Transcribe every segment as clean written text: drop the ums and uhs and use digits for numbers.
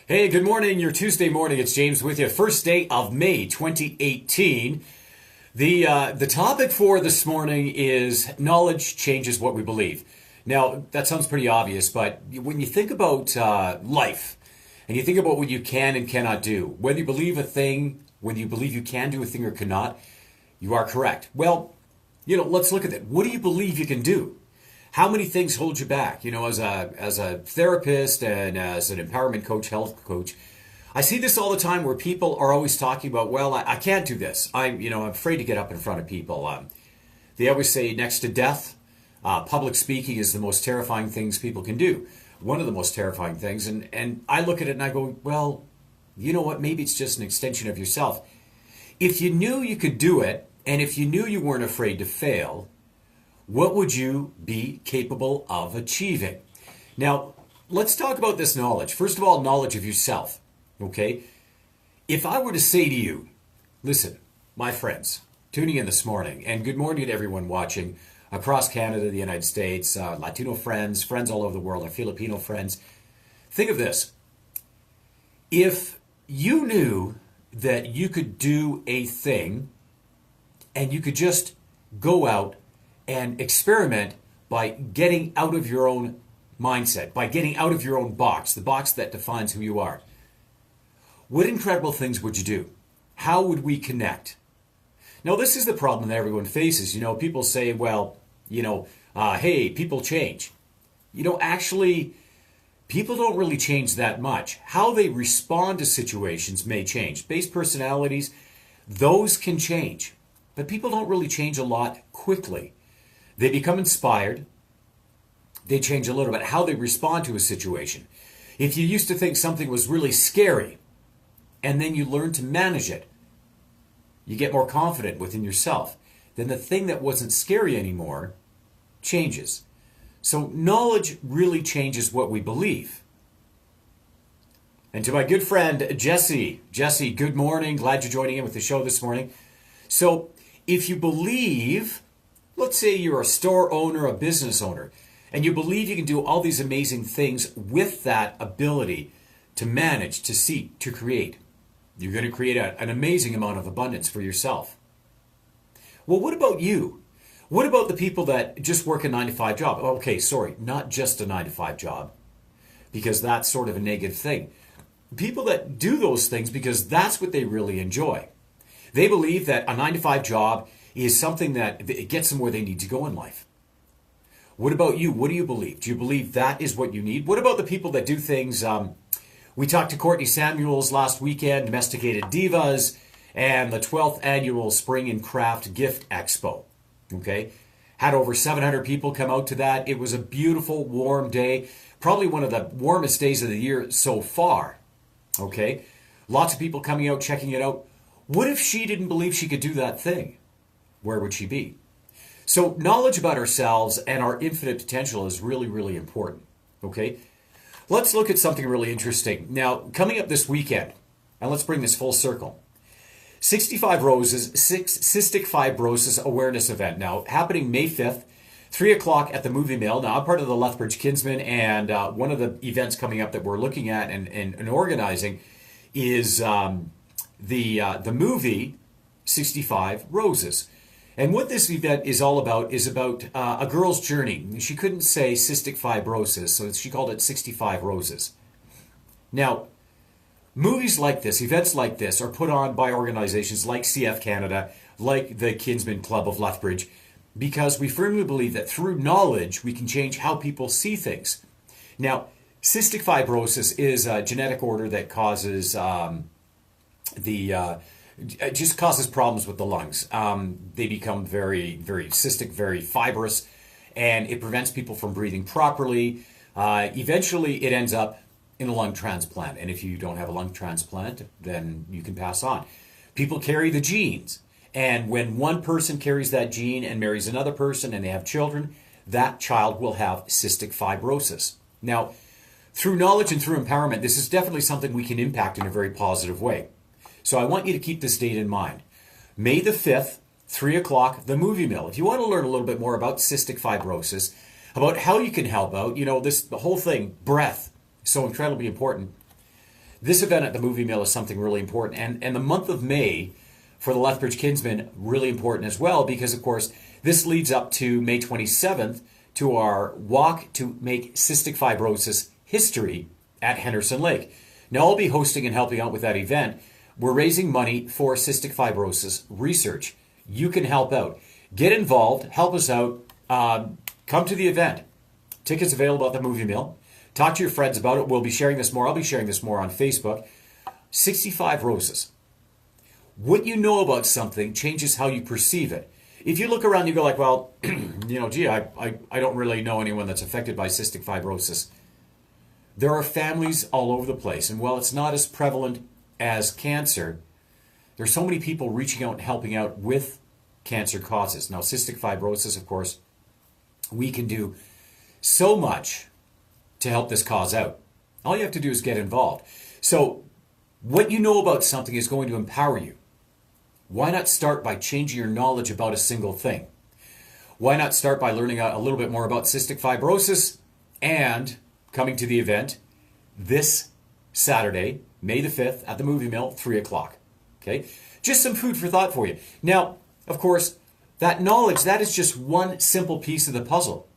Hey, good morning. Your Tuesday morning. It's James with you. First day of May 2018. The topic for this morning is knowledge changes what we believe. Now, that sounds pretty obvious, but when you think about life and you think about what you can and cannot do, whether you believe a thing, whether you believe you can do a thing or cannot, you are correct. Well, let's look at it. What do you believe you can do? How many things hold you back? As a therapist and as an empowerment coach, health coach, I see this all the time where people are always talking about, well, I can't do this. I'm afraid to get up in front of people. They always say next to death, public speaking is the most terrifying things people can do. One of the most terrifying things. And I look at it and I go, well, you know what? Maybe it's just an extension of yourself. If you knew you could do it, and if you knew you weren't afraid to fail, what would you be capable of achieving? Now, let's talk about this knowledge. First of all, knowledge of yourself, okay? If I were to say to you, listen, my friends, tuning in this morning, and good morning to everyone watching across Canada, the United States, Latino friends, friends all over the world, our Filipino friends. Think of this. If you knew that you could do a thing and you could just go out and experiment by getting out of your own mindset, by getting out of your own box, the box that defines who you are. What incredible things would you do? How would we connect? Now, this is the problem that everyone faces. People say, well, hey, people change. Actually, people don't really change that much. How they respond to situations may change. Base personalities, those can change. But people don't really change a lot quickly. They become inspired. They change a little bit how they respond to a situation. If you used to think something was really scary, and then you learn to manage it, you get more confident within yourself. Then the thing that wasn't scary anymore changes. So knowledge really changes what we believe. And to my good friend, Jesse, good morning. Glad you're joining in with the show this morning. So if you believe, let's say you're a store owner, a business owner, and you believe you can do all these amazing things with that ability to manage, to seek, to create. You're going to create an amazing amount of abundance for yourself. Well, what about you? What about the people that just work a 9-to-5 job? Okay, sorry, not just a 9-to-5 job, because that's sort of a negative thing. People that do those things because that's what they really enjoy. They believe that a 9-to-5 job is something that gets them where they need to go in life. What about you? What do you believe? Do you believe that is what you need? What about the people that do things? We talked to Courtney Samuels last weekend, Domesticated Divas, and the 12th annual Spring and Craft Gift Expo. Okay, had over 700 people come out to that. It was a beautiful, warm day, probably one of the warmest days of the year so far. Okay, lots of people coming out, checking it out. What if she didn't believe she could do that thing? Where would she be? So knowledge about ourselves and our infinite potential is really, really important. Okay? Let's look at something really interesting. Now, coming up this weekend, and let's bring this full circle. 65 Roses, Cystic Fibrosis Awareness Event. Now, happening May 5th, 3 o'clock at the Movie Mill. Now, I'm part of the Lethbridge Kinsmen, and one of the events coming up that we're looking at and organizing is the movie 65 Roses. And what this event is all about is about a girl's journey. She couldn't say cystic fibrosis, so she called it 65 Roses. Now, movies like this, events like this, are put on by organizations like CF Canada, like the Kinsmen Club of Lethbridge, because we firmly believe that through knowledge, we can change how people see things. Now, cystic fibrosis is a genetic order that causes it just causes problems with the lungs. They become very, very cystic, very fibrous, and it prevents people from breathing properly. Eventually, it ends up in a lung transplant. And if you don't have a lung transplant, then you can pass on. People carry the genes. And when one person carries that gene and marries another person and they have children, that child will have cystic fibrosis. Now, through knowledge and through empowerment, this is definitely something we can impact in a very positive way. So I want you to keep this date in mind. May the 5th, 3 o'clock, the Movie Mill. If you want to learn a little bit more about cystic fibrosis, about how you can help out, the whole thing, breath, so incredibly important. this event at the Movie Mill is something really important. And the month of May for the Lethbridge Kinsmen, really important as well, because of course, this leads up to May 27th to our Walk to Make Cystic Fibrosis History at Henderson Lake. Now, I'll be hosting and helping out with that event. We're raising money for cystic fibrosis research. You can help out. Get involved, help us out, come to the event. Tickets available at the Movie Mill. Talk to your friends about it. We'll be sharing this more. I'll be sharing this more on Facebook. 65 Roses. What you know about something changes how you perceive it. If you look around, you go like, well, I don't really know anyone that's affected by cystic fibrosis. There are families all over the place. And while it's not as prevalent as cancer, there's so many people reaching out and helping out with cancer causes. Now, cystic fibrosis, of course, we can do so much to help this cause out. All you have to do is get involved. So what you know about something is going to empower you. Why not start by changing your knowledge about a single thing? Why not start by learning a little bit more about cystic fibrosis and coming to the event this Saturday, May the 5th at the Movie Mill, 3 o'clock. Okay? Just some food for thought for you. Now, of course, that knowledge, that is just one simple piece of the puzzle.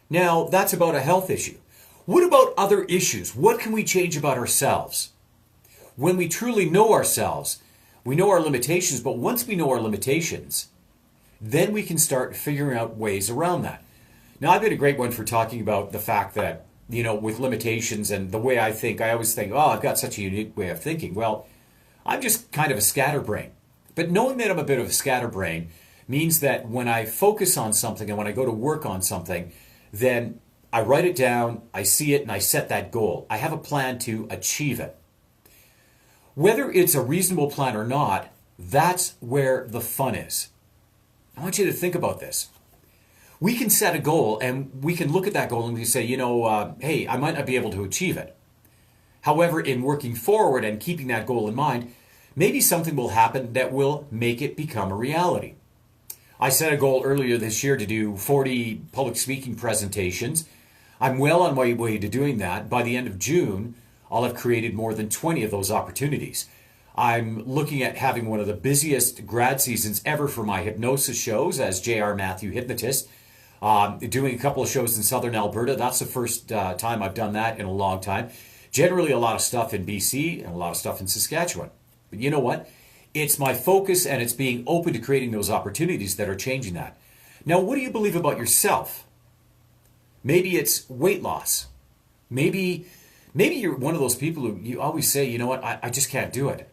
Now, that's about a health issue. What about other issues? What can we change about ourselves? When we truly know ourselves, we know our limitations, but once we know our limitations, then we can start figuring out ways around that. Now, I've been a great one for talking about the fact that, with limitations and the way I think, I always think, I've got such a unique way of thinking. Well, I'm just kind of a scatterbrain. But knowing that I'm a bit of a scatterbrain means that when I focus on something and when I go to work on something, then I write it down, I see it, and I set that goal. I have a plan to achieve it. Whether it's a reasonable plan or not, that's where the fun is. I want you to think about this. We can set a goal and we can look at that goal and we say, hey, I might not be able to achieve it. However, in working forward and keeping that goal in mind, maybe something will happen that will make it become a reality. I set a goal earlier this year to do 40 public speaking presentations. I'm well on my way to doing that. By the end of June, I'll have created more than 20 of those opportunities. I'm looking at having one of the busiest grad seasons ever for my hypnosis shows as J.R. Matthew Hypnotist. Doing a couple of shows in southern Alberta. That's the first time I've done that in a long time. Generally a lot of stuff in BC and a lot of stuff in Saskatchewan. But you know what? It's my focus and it's being open to creating those opportunities that are changing that. Now, what do you believe about yourself? Maybe it's weight loss. Maybe you're one of those people who you always say, I just can't do it.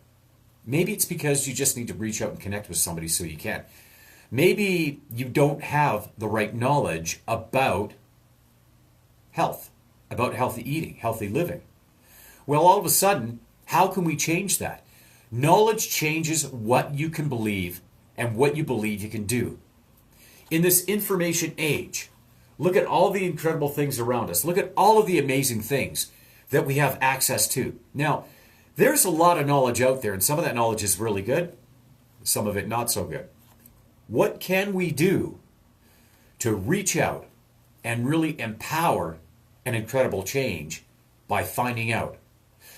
Maybe it's because you just need to reach out and connect with somebody so you can. Maybe you don't have the right knowledge about health, about healthy eating, healthy living. Well, all of a sudden, how can we change that? Knowledge changes what you can believe and what you believe you can do. In this information age, look at all the incredible things around us. Look at all of the amazing things that we have access to. Now, there's a lot of knowledge out there, and some of that knowledge is really good, some of it not so good. What can we do to reach out and really empower an incredible change by finding out?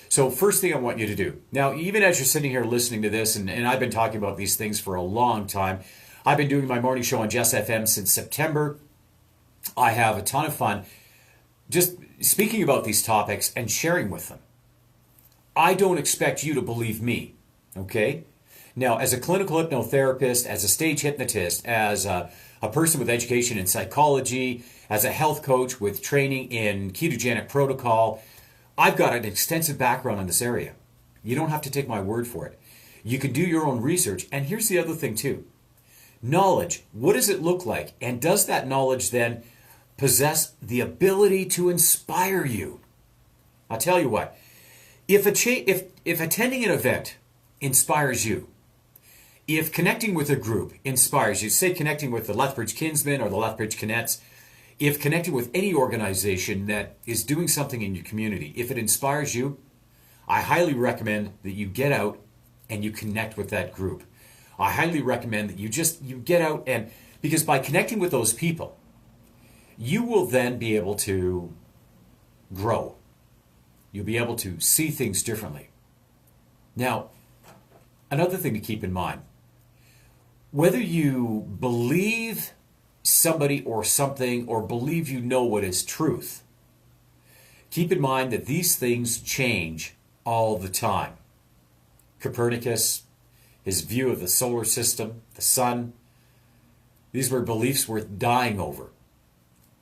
So first thing I want you to do. Now, even as you're sitting here listening to this, and I've been talking about these things for a long time. I've been doing my morning show on Jess FM since September. I have a ton of fun just speaking about these topics and sharing with them. I don't expect you to believe me, okay? Now, as a clinical hypnotherapist, as a stage hypnotist, as a person with education in psychology, as a health coach with training in ketogenic protocol, I've got an extensive background in this area. You don't have to take my word for it. You can do your own research. And here's the other thing too. Knowledge. What does it look like? And does that knowledge then possess the ability to inspire you? I'll tell you what. If attending an event inspires you, if connecting with a group inspires you, say connecting with the Lethbridge Kinsmen or the Lethbridge Cadets, if connecting with any organization that is doing something in your community, if it inspires you, I highly recommend that you get out and you connect with that group. I highly recommend that you get out, and because by connecting with those people, you will then be able to grow. You'll be able to see things differently. Now, another thing to keep in mind, whether you believe somebody or something or believe you know what is truth, keep in mind that these things change all the time. Copernicus, his view of the solar system, the sun, these were beliefs worth dying over.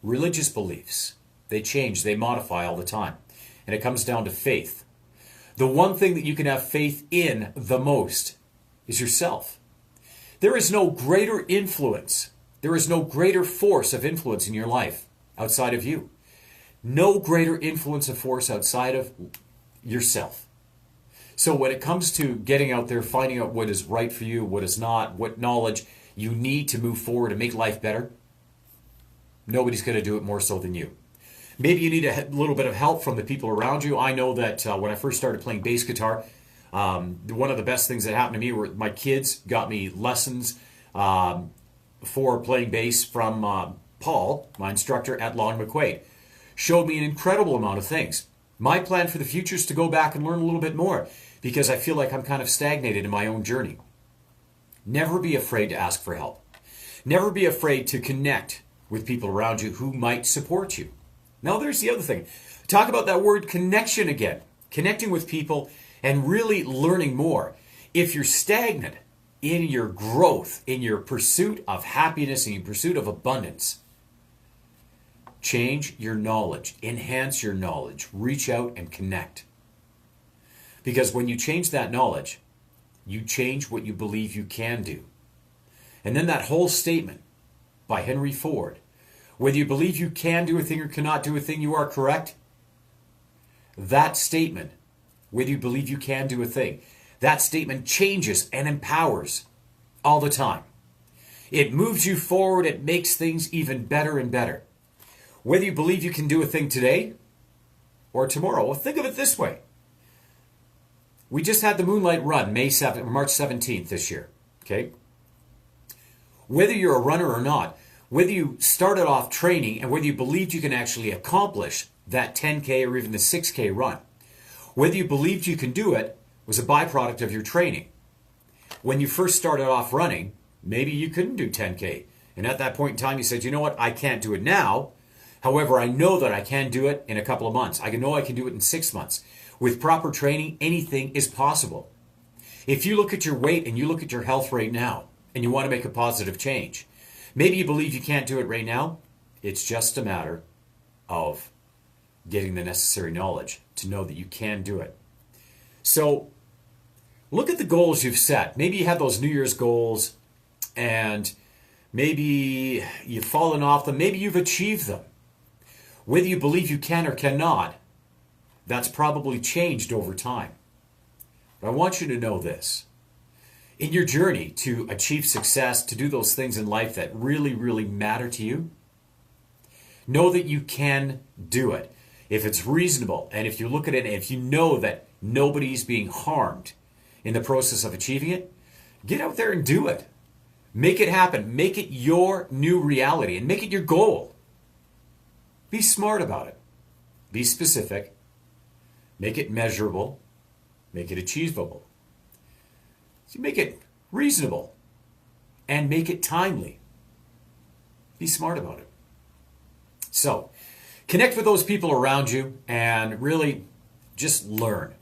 Religious beliefs, they change, they modify all the time. And it comes down to faith. The one thing that you can have faith in the most is yourself. There is no greater influence, there is no greater force of influence in your life outside of you. No greater influence of force outside of yourself. So when it comes to getting out there, finding out what is right for you, what is not, what knowledge you need to move forward and make life better, nobody's going to do it more so than you. Maybe you need a little bit of help from the people around you. I know that when I first started playing bass guitar, one of the best things that happened to me were my kids got me lessons for playing bass from Paul, my instructor at Long McQuaid. Showed me an incredible amount of things. My plan for the future is to go back and learn a little bit more because I feel like I'm kind of stagnated in my own journey. Never be afraid to ask for help. Never be afraid to connect with people around you who might support you. Now there's the other thing. Talk about that word connection again. Connecting with people and really learning more. If you're stagnant in your growth, in your pursuit of happiness, in your pursuit of abundance, change your knowledge, enhance your knowledge, reach out and connect. Because when you change that knowledge, you change what you believe you can do. And then that whole statement by Henry Ford, whether you believe you can do a thing or cannot do a thing, you are correct. That statement, whether you believe you can do a thing, that statement changes and empowers all the time. It moves you forward. It makes things even better and better. Whether you believe you can do a thing today or tomorrow. Well, think of it this way. We just had the Moonlight Run, March 17th this year. Okay? Whether you're a runner or not, whether you started off training and whether you believed you can actually accomplish that 10K or even the 6K run, whether you believed you can do it was a byproduct of your training. When you first started off running, maybe you couldn't do 10K. And at that point in time, you said, you know what, I can't do it now. However, I know that I can do it in a couple of months. I know I can do it in 6 months. With proper training, anything is possible. If you look at your weight and you look at your health right now and you want to make a positive change, maybe you believe you can't do it right now. It's just a matter of getting the necessary knowledge to know that you can do it. So look at the goals you've set. Maybe you have those New Year's goals and maybe you've fallen off them. Maybe you've achieved them. Whether you believe you can or cannot, that's probably changed over time. But I want you to know this. In your journey to achieve success, to do those things in life that really, really matter to you, know that you can do it. If it's reasonable, and if you look at it, and if you know that nobody's being harmed in the process of achieving it, get out there and do it. Make it happen. Make it your new reality and make it your goal. Be smart about it. Be specific. Make it measurable. Make it achievable. So make it reasonable and make it timely. Be smart about it. So, connect with those people around you and really just learn.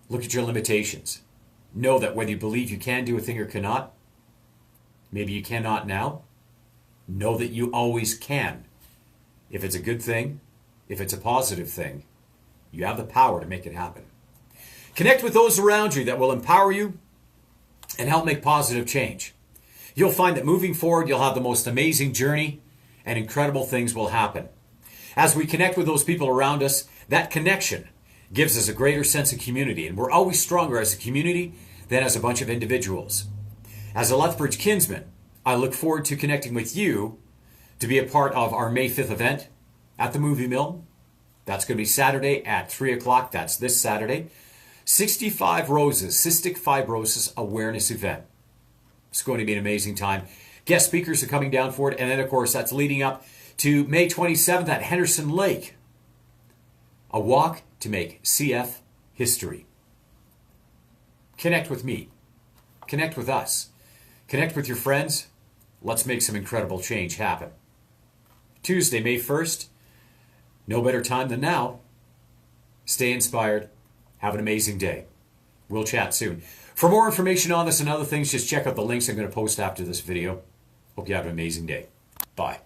Look at your limitations. Know that whether you believe you can do a thing or cannot, maybe you cannot now, know that you always can. If it's a good thing, if it's a positive thing, you have the power to make it happen. Connect with those around you that will empower you and help make positive change. You'll find that moving forward, you'll have the most amazing journey and incredible things will happen. As we connect with those people around us, that connection gives us a greater sense of community. And we're always stronger as a community than as a bunch of individuals. As a Lethbridge kinsman, I look forward to connecting with you to be a part of our May 5th event at the Movie Mill. That's going to be Saturday at 3 o'clock. That's this Saturday. 65 Roses, Cystic Fibrosis Awareness Event. It's going to be an amazing time. Guest speakers are coming down for it. And then, of course, that's leading up to May 27th at Henderson Lake. A walk to make CF history. Connect with me. Connect with us. Connect with your friends. Let's make some incredible change happen. Tuesday, May 1st. No better time than now. Stay inspired. Have an amazing day. We'll chat soon. For more information on this and other things, just check out the links I'm going to post after this video. Hope you have an amazing day. Bye.